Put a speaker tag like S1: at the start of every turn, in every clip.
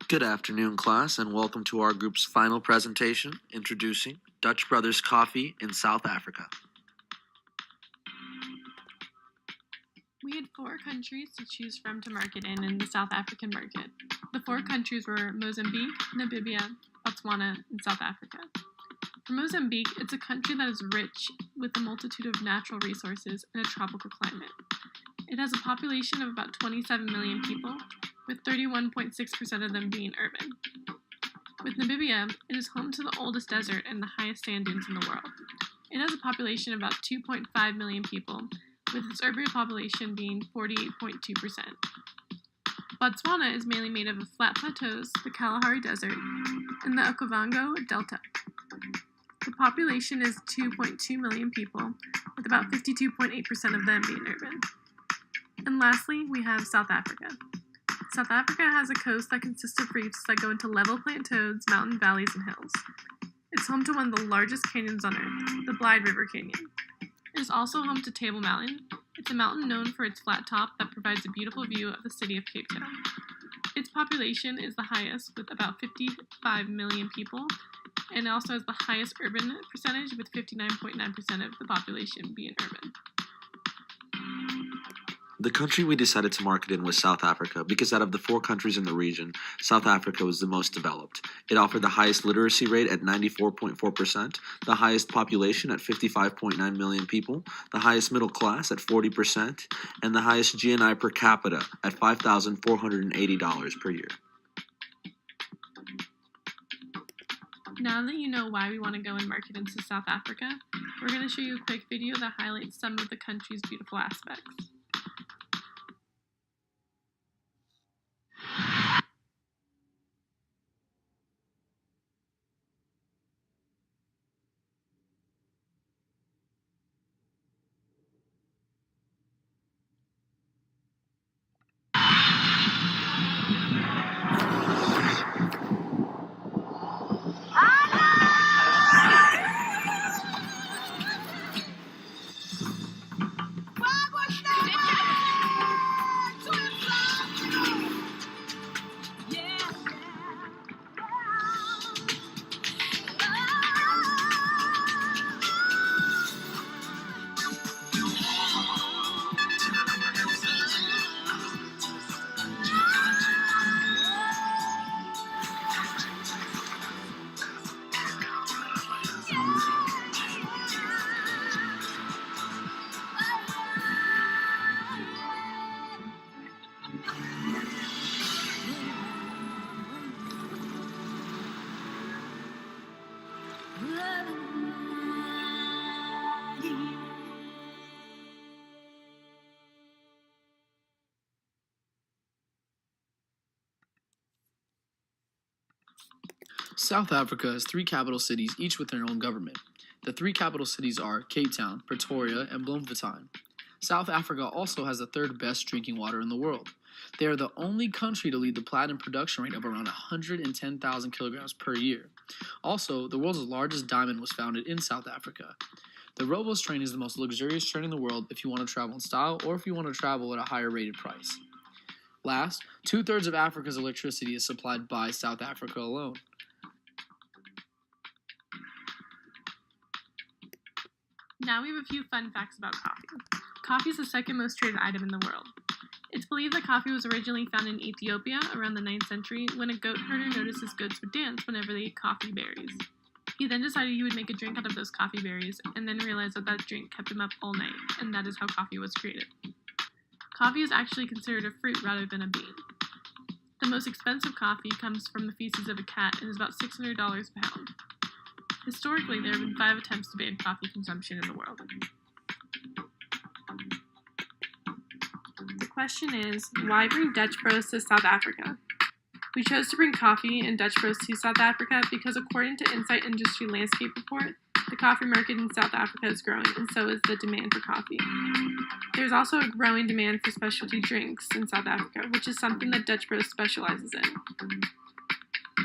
S1: Good afternoon, class, and welcome to our group's final presentation, introducing Dutch Brothers Coffee in South Africa.
S2: We had 4 countries to choose from to market in the South African market. The 4 countries were Mozambique, Namibia, Botswana, and South Africa. For Mozambique, it's a country that is rich with a multitude of natural resources and a tropical climate. It has a population of about 27 million people, with 31.6% of them being urban. With Namibia, it is home to the oldest desert and the highest sand dunes in the world. It has a population of about 2.5 million people, with its urban population being 48.2%. Botswana is mainly made of flat plateaus, the Kalahari Desert, and the Okavango Delta. The population is 2.2 million people, with about 52.8% of them being urban. And lastly, we have South Africa. South Africa has a coast that consists of reefs that go into level plateaus, mountain valleys, and hills. It's home to one of the largest canyons on Earth, the Blyde River Canyon. It is also home to Table Mountain. It's a mountain known for its flat top that provides a beautiful view of the city of Cape Town. Its population is the highest, with about 55 million people, and it also has the highest urban percentage, with 59.9% of the population being urban.
S1: The country we decided to market in was South Africa because out of the 4 countries in the region, South Africa was the most developed. It offered the highest literacy rate at 94.4%, the highest population at 55.9 million people, the highest middle class at 40%, and the highest GNI per capita at $5,480 per year.
S2: Now that you know why we want to go and market into South Africa, we're going to show you a quick video that highlights some of the country's beautiful aspects.
S3: South Africa has 3 capital cities, each with their own government. The 3 capital cities are Cape Town, Pretoria, and Bloemfontein. South Africa also has the 3rd best drinking water in the world. They are the only country to lead the platinum production rate of around 110,000 kilograms per year. Also, the world's largest diamond was founded in South Africa. The Robos train is the most luxurious train in the world if you want to travel in style or if you want to travel at a higher rated price. Last, 2/3 of Africa's electricity is supplied by South Africa alone.
S2: Now we have a few fun facts about coffee. Coffee is the 2nd most traded item in the world. It's believed that coffee was originally found in Ethiopia around the 9th century when a goat herder noticed his goats would dance whenever they ate coffee berries. He then decided he would make a drink out of those coffee berries and then realized that drink kept him up all night, and that is how coffee was created. Coffee is actually considered a fruit rather than a bean. The most expensive coffee comes from the feces of a cat and is about $600 a pound. Historically, there have been 5 attempts to ban coffee consumption in the world. The question is, why bring Dutch Bros to South Africa? We chose to bring coffee and Dutch Bros to South Africa because according to Insight Industry Landscape Report, the coffee market in South Africa is growing, and so is the demand for coffee. There's also a growing demand for specialty drinks in South Africa, which is something that Dutch Bros specializes in.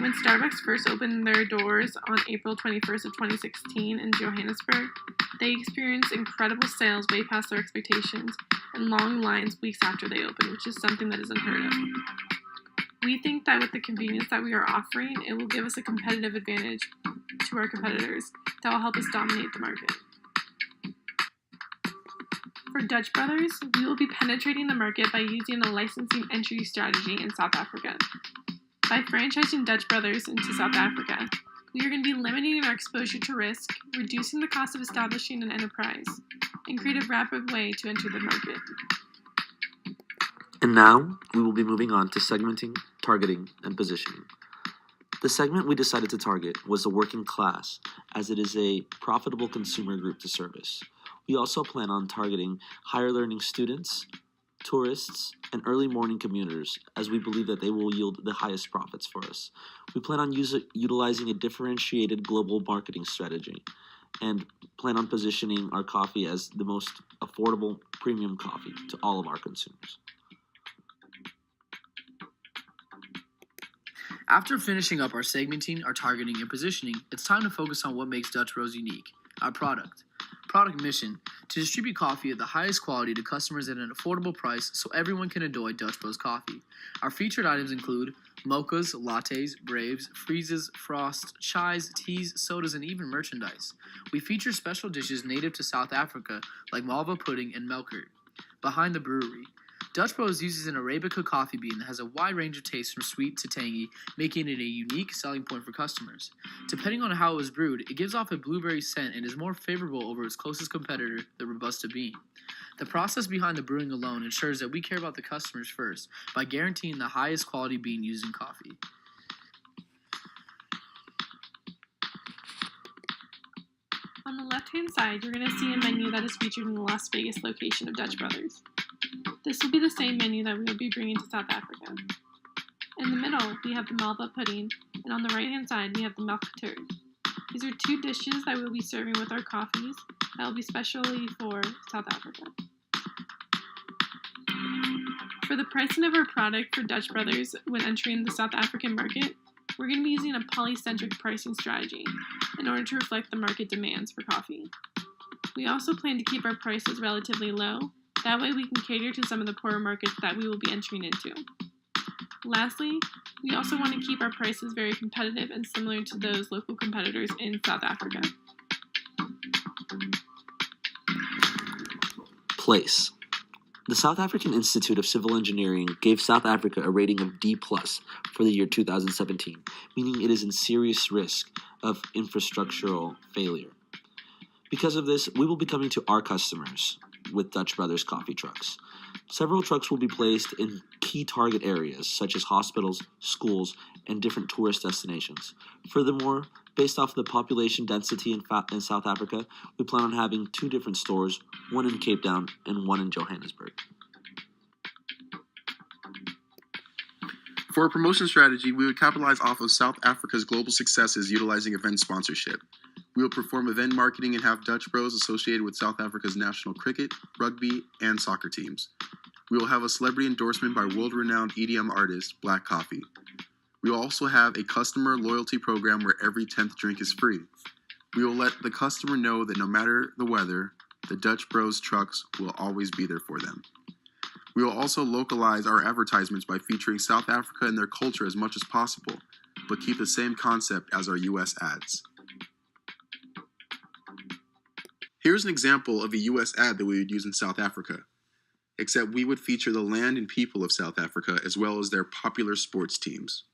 S2: When Starbucks first opened their doors on April 21st of 2016 in Johannesburg, they experienced incredible sales way past their expectations and long lines weeks after they opened, which is something that is unheard of. We think that with the convenience that we are offering, it will give us a competitive advantage to our competitors that will help us dominate the market. For Dutch Brothers, we will be penetrating the market by using a licensing entry strategy in South Africa. By franchising Dutch Brothers into South Africa, we are going to be limiting our exposure to risk, reducing the cost of establishing an enterprise, and create a rapid way to enter the market.
S1: And now, we will be moving on to segmenting, targeting, and positioning. The segment we decided to target was the working class, as it is a profitable consumer group to service. We also plan on targeting higher learning students, tourists, and early morning commuters, as we believe that they will yield the highest profits for us. We plan on utilizing a differentiated global marketing strategy and plan on positioning our coffee as the most affordable premium coffee to all of our consumers.
S3: After finishing up our segmenting, our targeting, and positioning, it's time to focus on what makes Dutch Bros unique, our product. Product mission: to distribute coffee at the highest quality to customers at an affordable price so everyone can enjoy Dutch Bros coffee. Our featured items include mochas, lattes, braves, freezes, frosts, chais, teas, sodas, and even merchandise. We feature special dishes native to South Africa like malva pudding and melkert. Behind the brewery, Dutch Bros uses an Arabica coffee bean that has a wide range of tastes from sweet to tangy, making it a unique selling point for customers. Depending on how it was brewed, it gives off a blueberry scent and is more favorable over its closest competitor, the Robusta bean. The process behind the brewing alone ensures that we care about the customers first by guaranteeing the highest quality bean used in coffee.
S2: On the left-hand side, you're going to see a menu that is featured in the Las Vegas location of Dutch Brothers. This will be the same menu that we will be bringing to South Africa. In the middle, we have the malva pudding, and on the right-hand side, we have the melkert. These are two dishes that we will be serving with our coffees that will be specially for South Africa. For the pricing of our product for Dutch Brothers when entering the South African market, we're going to be using a polycentric pricing strategy in order to reflect the market demands for coffee. We also plan to keep our prices relatively low. That way we can cater to some of the poorer markets that we will be entering into. Lastly, we also want to keep our prices very competitive and similar to those local competitors in South Africa.
S1: Place. The South African Institute of Civil Engineering gave South Africa a rating of D+ for the year 2017, meaning it is in serious risk of infrastructural failure. Because of this, we will be coming to our customers with Dutch Brothers coffee trucks. Several trucks will be placed in key target areas such as hospitals, schools, and different tourist destinations. Furthermore, based off the population density in South Africa, we plan on having 2 different stores, one in Cape Town and one in Johannesburg.
S4: For a promotion strategy, we would capitalize off of South Africa's global successes utilizing event sponsorship. We will perform event marketing and have Dutch Bros associated with South Africa's national cricket, rugby, and soccer teams. We will have a celebrity endorsement by world-renowned EDM artist Black Coffee. We will also have a customer loyalty program where every 10th drink is free. We will let the customer know that no matter the weather, the Dutch Bros trucks will always be there for them. We will also localize our advertisements by featuring South Africa and their culture as much as possible, but keep the same concept as our US ads. Here's an example of a US ad that we would use in South Africa, except we would feature the land and people of South Africa as well as their popular sports teams.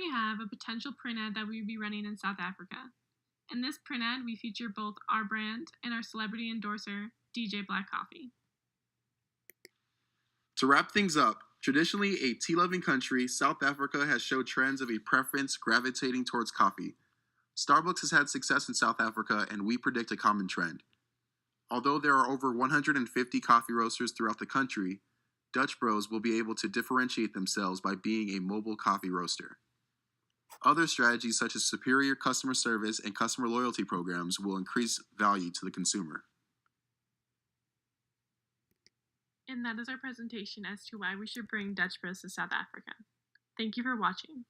S2: we have a potential print ad that we would be running in South Africa. In this print ad, we feature both our brand and our celebrity endorser, DJ Black Coffee.
S4: To wrap things up, traditionally a tea-loving country, South Africa has showed trends of a preference gravitating towards coffee. Starbucks has had success in South Africa, and we predict a common trend. Although there are over 150 coffee roasters throughout the country, Dutch Bros will be able to differentiate themselves by being a mobile coffee roaster. Other strategies such as superior customer service and customer loyalty programs will increase value to the consumer.
S2: And that is our presentation as to why we should bring Dutch Bros to South Africa. Thank you for watching.